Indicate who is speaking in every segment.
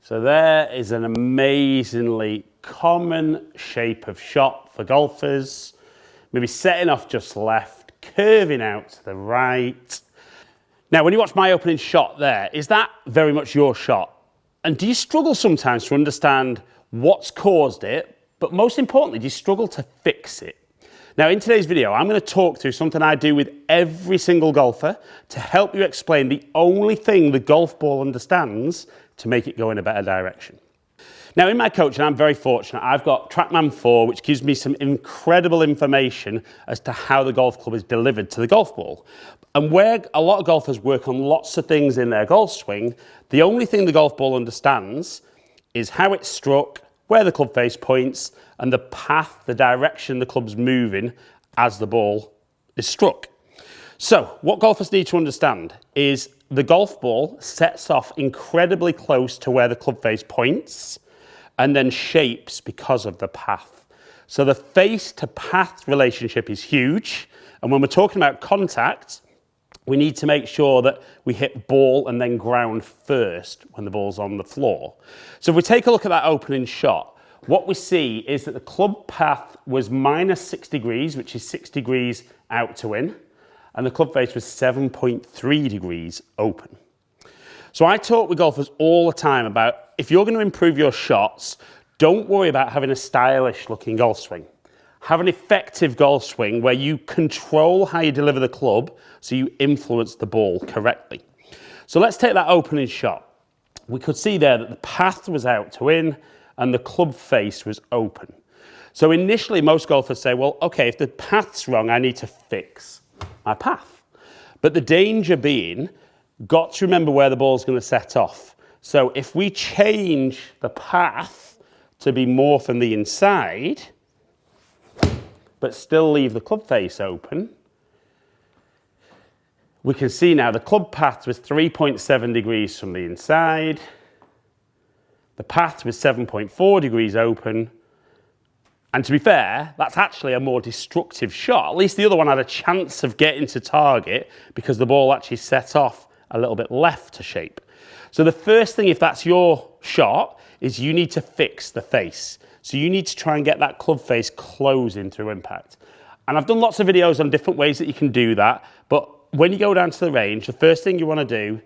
Speaker 1: So there is an amazingly common shape of shot for golfers. Maybe setting off just left, curving out to the right. Now, when you watch my opening shot there, is that very much your shot? And do you struggle sometimes to understand what's caused it, but most importantly, do you struggle to fix it? Now, in today's video, I'm going to talk through something I do with every single golfer to help you explain the only thing the golf ball understands to make it go in a better direction. Now, in my coaching, I'm very fortunate. I've got TrackMan 4, which gives me some incredible information as to how the golf club is delivered to the golf ball. And where a lot of golfers work on lots of things in their golf swing, the only thing the golf ball understands is how it's struck, where the club face points, and the path, the direction the club's moving as the ball is struck. So, what golfers need to understand is the golf ball sets off incredibly close to where the club face points and then shapes because of the path. So the face to path relationship is huge. And when we're talking about contact, we need to make sure that we hit ball and then ground first when the ball's on the floor. So if we take a look at that opening shot, what we see is that the club path was minus 6 degrees, which is 6 degrees out to in, and the club face was 7.3 degrees open. So I talk with golfers all the time about if you're going to improve your shots, don't worry about having a stylish looking golf swing. Have an effective golf swing where you control how you deliver the club so you influence the ball correctly. So let's take that opening shot. We could see there that the path was out to in and the club face was open. So initially most golfers say, well, okay, if the path's wrong, I need to fix my path. But the danger being, got to remember where the ball's going to set off. So if we change the path to be more from the inside, but still leave the club face open, we can see now the club path was 3.7 degrees from the inside. The path was 7.4 degrees open. And to be fair, that's actually a more destructive shot. At least the other one had a chance of getting to target because the ball actually set off a little bit left to shape. So the first thing, if that's your shot, is you need to fix the face. So you need to try and get that club face closing through impact. And I've done lots of videos on different ways that you can do that. But when you go down to the range, the first thing you want to do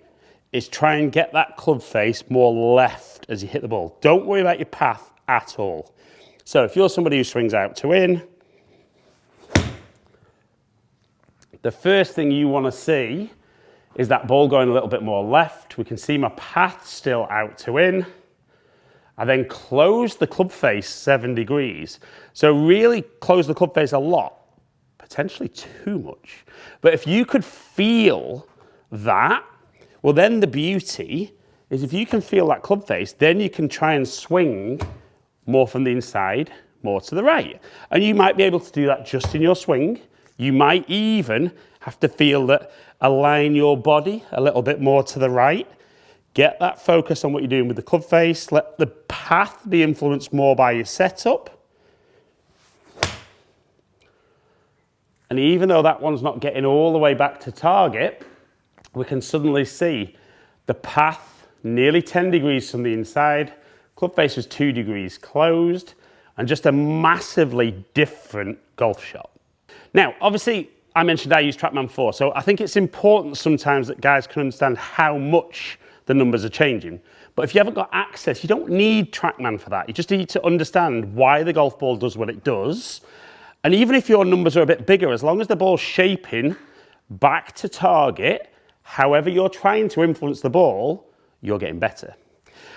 Speaker 1: is try and get that club face more left as you hit the ball. Don't worry about your path at all. So if you're somebody who swings out to in, the first thing you want to see is that ball going a little bit more left. We can see my path still out to in. I then close the club face 7 degrees. So really close the club face a lot, potentially too much. But if you could feel that, well then the beauty is if you can feel that club face, then you can try and swing more from the inside, more to the right. And you might be able to do that just in your swing. You might even have to feel that, align your body a little bit more to the right. Get that focus on what you're doing with the club face. Let the path be influenced more by your setup. And even though that one's not getting all the way back to target, we can suddenly see the path nearly 10 degrees from the inside. Club face was 2 degrees closed, and just a massively different golf shot. Now, obviously, I mentioned I use TrackMan 4, so I think it's important sometimes that guys can understand how much the numbers are changing. But if you haven't got access, you don't need TrackMan for that. You just need to understand why the golf ball does what it does. And even if your numbers are a bit bigger, as long as the ball's shaping back to target, however you're trying to influence the ball, you're getting better.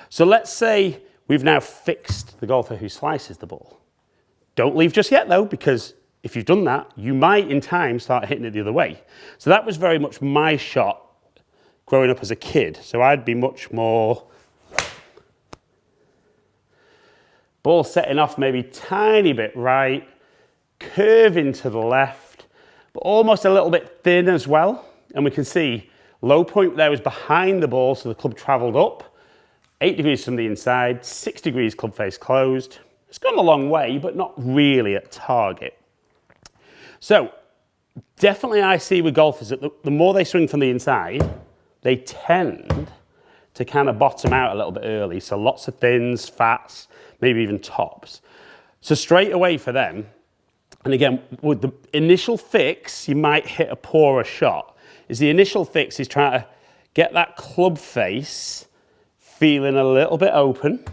Speaker 1: So let's say we've now fixed the golfer who slices the ball. Don't leave just yet though, because if you've done that, you might in time start hitting it the other way. So that was very much my shot growing up as a kid. So I'd be much more ball setting off maybe tiny bit right, curving to the left, but almost a little bit thin as well. And we can see low point there was behind the ball, so the club travelled up. 8 degrees from the inside, 6 degrees club face closed. It's gone a long way, but not really at target. So definitely I see with golfers that the more they swing from the inside, they tend to kind of bottom out a little bit early. So lots of thins, fats, maybe even tops. So straight away for them, and again, with the initial fix, you might hit a poorer shot. The initial fix is trying to get that club face feeling a little bit open,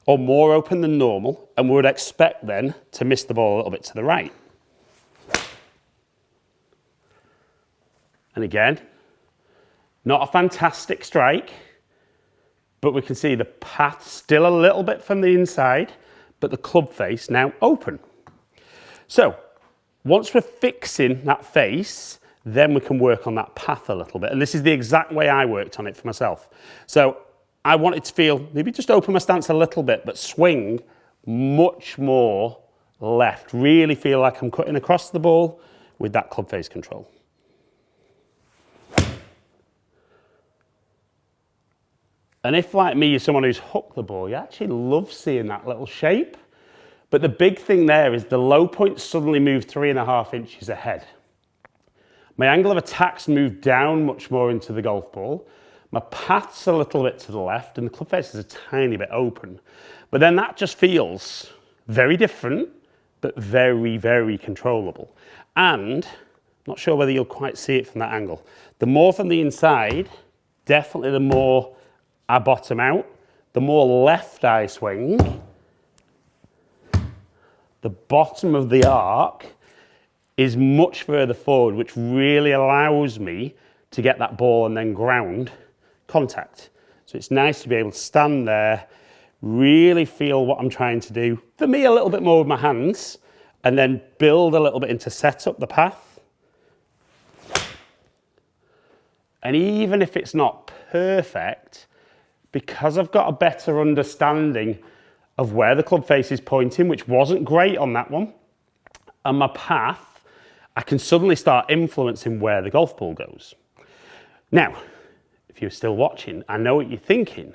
Speaker 1: or more open than normal, and we would expect then to miss the ball a little bit to the right. And again, not a fantastic strike, but we can see the path still a little bit from the inside, but the club face now open. So once we're fixing that face, then we can work on that path a little bit. And this is the exact way I worked on it for myself. So I wanted to feel, maybe just open my stance a little bit, but swing much more left. Really feel like I'm cutting across the ball with that club face control. And if, like me, you're someone who's hooked the ball, you actually love seeing that little shape. But the big thing there is the low point suddenly moved 3.5 inches ahead. My angle of attack's moved down much more into the golf ball. My path's a little bit to the left, and the club face is a tiny bit open. But then that just feels very different, but very, very controllable. And I'm not sure whether you'll quite see it from that angle. The more from the inside, definitely the more I bottom out, the more left I swing, the bottom of the arc is much further forward, which really allows me to get that ball and then ground contact. So it's nice to be able to stand there, really feel what I'm trying to do. For me, a little bit more with my hands, and then build a little bit into set up the path. And even if it's not perfect, because I've got a better understanding of where the club face is pointing, which wasn't great on that one, and my path, I can suddenly start influencing where the golf ball goes. Now, if you're still watching, I know what you're thinking.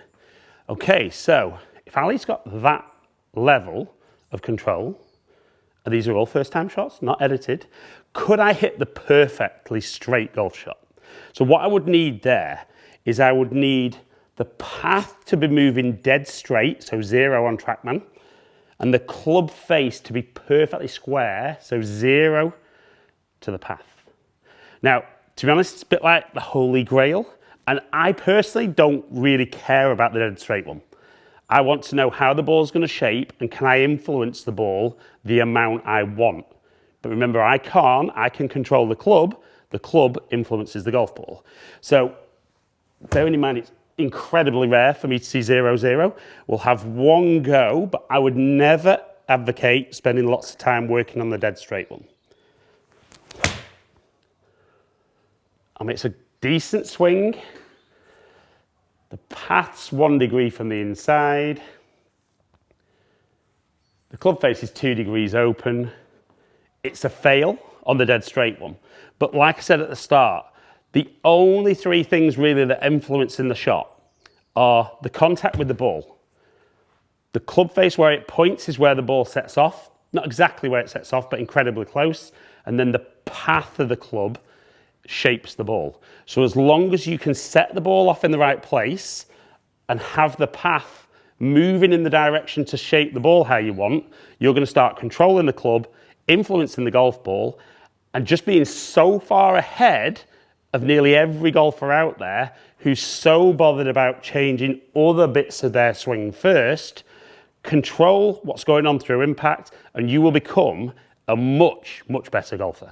Speaker 1: Okay, so if Ali's got that level of control, and these are all first-time shots, not edited, could I hit the perfectly straight golf shot? So what I would need there is I would need the path to be moving dead straight, so 0 on TrackMan, and the club face to be perfectly square, so 0 to the path. Now, to be honest, it's a bit like the Holy Grail, and I personally don't really care about the dead straight one. I want to know how the ball's going to shape, and can I influence the ball the amount I want. But remember, I can control the club influences the golf ball. So, bearing in mind it's incredibly rare for me to see 0-0. We'll have one go, but I would never advocate spending lots of time working on the dead straight one. It's a decent swing. The path's 1 degree from the inside. The club face is 2 degrees open. It's a fail on the dead straight one. But like I said at the start, the only 3 things really that influence in the shot are the contact with the ball. The club face where it points is where the ball sets off. Not exactly where it sets off, but incredibly close. And then the path of the club shapes the ball. So as long as you can set the ball off in the right place and have the path moving in the direction to shape the ball how you want, you're going to start controlling the club, influencing the golf ball, and just being so far ahead of nearly every golfer out there who's so bothered about changing other bits of their swing first. Control what's going on through impact, and you will become a much, much better golfer.